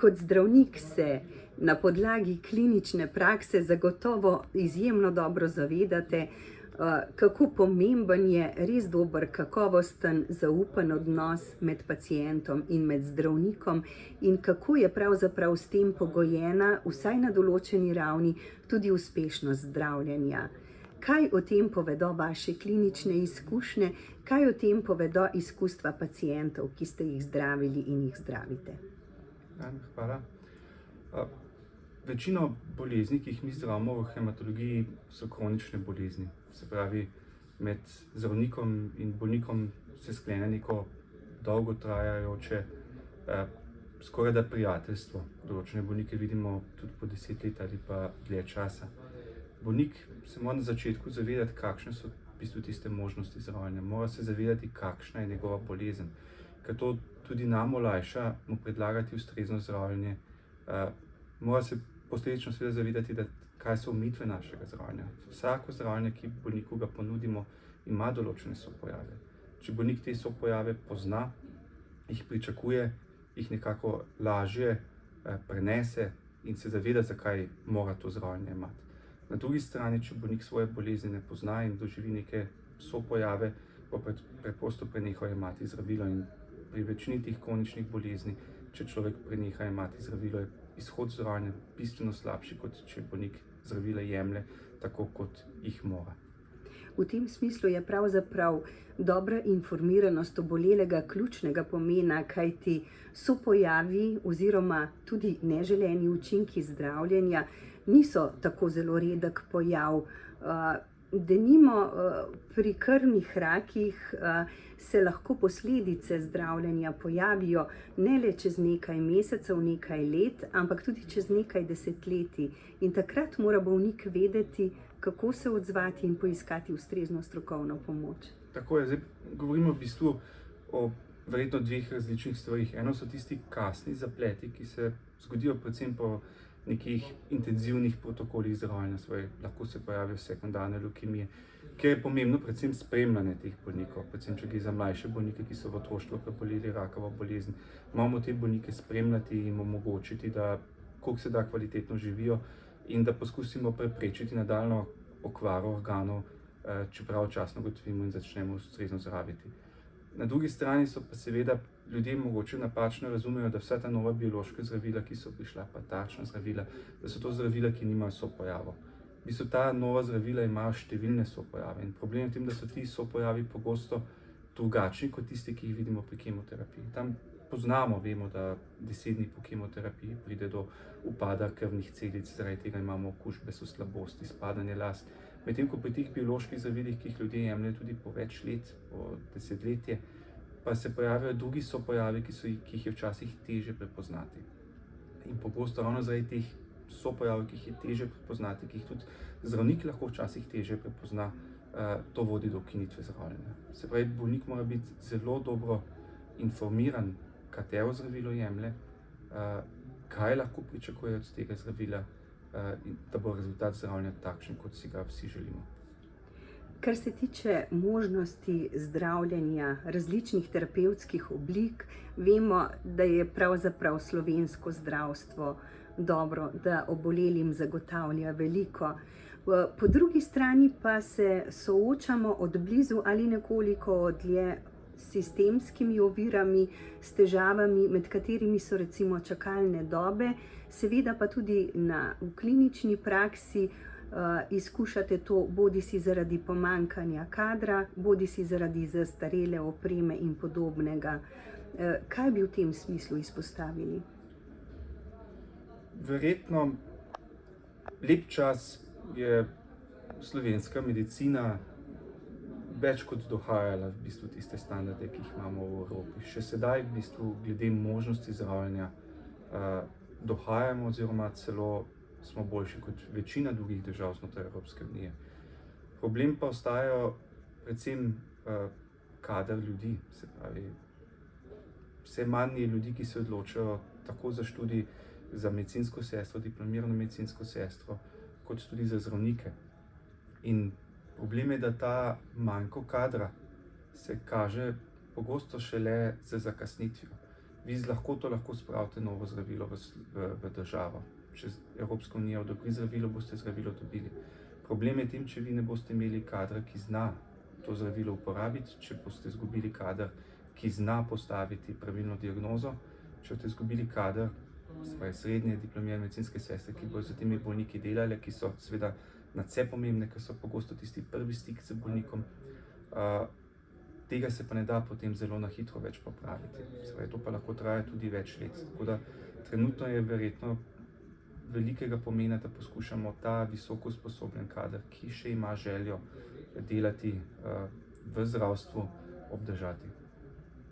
Kot zdravnik se na podlagi klinične prakse zagotovo izjemno dobro zavedate, kako pomemben je res dober, kakovosten, zaupen odnos med pacientom in med zdravnikom in kako je pravzaprav s tem pogojena, vsaj na določeni ravni, tudi uspešnost zdravljenja. Kaj o tem povedo vaše klinične izkušnje, kaj o tem povedo izkustva pacientov, ki ste jih zdravili in jih zdravite? Hvala. Večino bolezni, ki jih mi zdravimo v hematologiji, so kronične bolezni. Se pravi, med zdravnikom in bolnikom se sklene neko dolgo trajajoče, skorajda prijateljstvo. Določene bolnike vidimo tudi po 10 let ali pa dlje časa. Bolnik se mora na začetku zavedati, kakšne so v bistvu tiste možnosti zdravljenja. Mora se zavedati, kakšna je njegova bolezen, ker to tudi nam olajša mu predlagati ustrezno zdravljenje. Mora se posledično seveda zavedati, da kaj so omejitve našega zdravljenja. Vsako zdravljenje, ki bolniku ga ponudimo, ima določene sopojave. Če bolnik te sopojave pozna, jih pričakuje, jih nekako lažje prenese in se zaveda, zakaj mora to zdravljenje imati. Na drugi strani, če bolnik svoje bolezni ne pozna in doživi neke sopojave, bo preprosto prenehal jemati zdravilo. In pri večini teh kroničnih bolezni, če človek preneha jemati zdravilo, je izhod zdravljenja bistveno slabši, kot če bolnik zdravila jemlje tako, kot jih mora. V tem smislu je pravzaprav dobra informiranost obolelega ključnega pomena, kajti sopojavi oziroma tudi neželeni učinki zdravljenja niso tako zelo redek pojav. Denimo pri krvnih rakih se lahko posledice zdravljenja pojavijo ne le čez nekaj mesecev, nekaj let, ampak tudi čez nekaj desetletij. In takrat mora bolnik vedeti, kako se odzvati in poiskati ustrezno strokovno pomoč. Tako je, zdaj govorimo v bistvu o verjetno dveh različnih stvarih. Eno so tisti kasni zapleti, ki se zgodijo predvsem po nekih intenzivnih protokolih zdravljenja, lahko se pojavijo sekundarne levkemije, kjer je pomembno predvsem spremljanje teh bolnikov, predvsem če gre za mlajše bolnike, ki so v otroštvu preboleli rakavo bolezen. Moramo te bolnike spremljati in jim omogočiti, da koliko se da kvalitetno živijo in da poskusimo preprečiti nadaljnjo okvaro organov, če pravočasno ugotovimo in začnemo ustrezno zdraviti. Na drugi strani so pa seveda ljudje mogoče napačno razumejo, da vsa ta nova biološka zdravila, ki so prišla, pa tarčna zdravila, da so to zdravila, ki nimajo sopojavov. V bistvu ta nova zdravila imajo številne sopojave in problem je v tem, da so ti sopojavi pogosto drugačni kot tisti, ki jih vidimo pri kemoterapiji. Tam poznamo, vemo, da 10 dni po kemoterapiji pride do upada krvnih celic, zaradi tega imamo okužbe, so slabosti, spadanje las. Medtem ko pri teh bioloških zdravilih, ki jih ljudje jemljejo tudi po več let, po desetletje, pa se pojavijo drugi sopojavi, ki jih je včasih težje prepoznati. In pogosto ravno zaradi teh sopojavov, ki jih je težje prepoznati, ki jih tudi zdravnik lahko včasih težje prepozna, to vodi do ukinitve zdravljenja. Se pravi, bolnik mora biti zelo dobro informiran, katero zdravilo jemlje, kaj lahko pričakuje od tega zdravila, in da bo rezultat zdravljenja takšen, kot si ga vsi želimo. Kar se tiče možnosti zdravljenja različnih terapevtskih oblik, vemo, da je pravzaprav slovensko zdravstvo dobro, da obolelim zagotavlja veliko. Po drugi strani pa se soočamo od blizu ali nekoliko dlje s sistemskimi ovirami, s težavami, med katerimi so recimo čakalne dobe, seveda pa tudi v klinični praksi izkušate to bodisi zaradi pomanjkanja kadra, bodisi zaradi zastarele opreme in podobnega. Kaj bi v tem smislu izpostavili? Verjetno lep čas je slovenska medicina več kot dohajala v bistvu tiste standarde, ki jih imamo v Evropi. Še sedaj v bistvu glede možnosti zdravljenja dohajamo oziroma celo smo boljši kot večina drugih držav znotraj Evropske unije. Problem pa ostajajo predvsem kader ljudi, se pravi, vse manj je ljudi, ki se odločajo tako za študij za medicinsko sestro, diplomirano medicinsko sestro, kot tudi za zdravnike. In problem je, da ta manjko kadra se kaže pogosto šele z zakasnitvijo. vi z lahkoto lahko spravite novo zdravilo v državo. Če Evropska unija odobri zdravilo, boste zdravilo dobili. Problem je tem, če vi ne boste imeli kadra, ki zna to zdravilo uporabiti, če boste izgubili kader, ki zna postaviti pravilno diagnozo, če boste izgubili kader, srednje diplomirane medicinske sestre, ki bodo z temi bolniki delale, ki so seveda nadvse pomembne, ker so pogosto tisti prvi stik z bolnikom, tega se pa ne da potem zelo na hitro več popraviti. To pa lahko traja tudi več let. Tako da trenutno je verjetno velikega pomena, da poskušamo ta visoko usposobljen kader, ki še ima željo delati v zdravstvu, obdržati.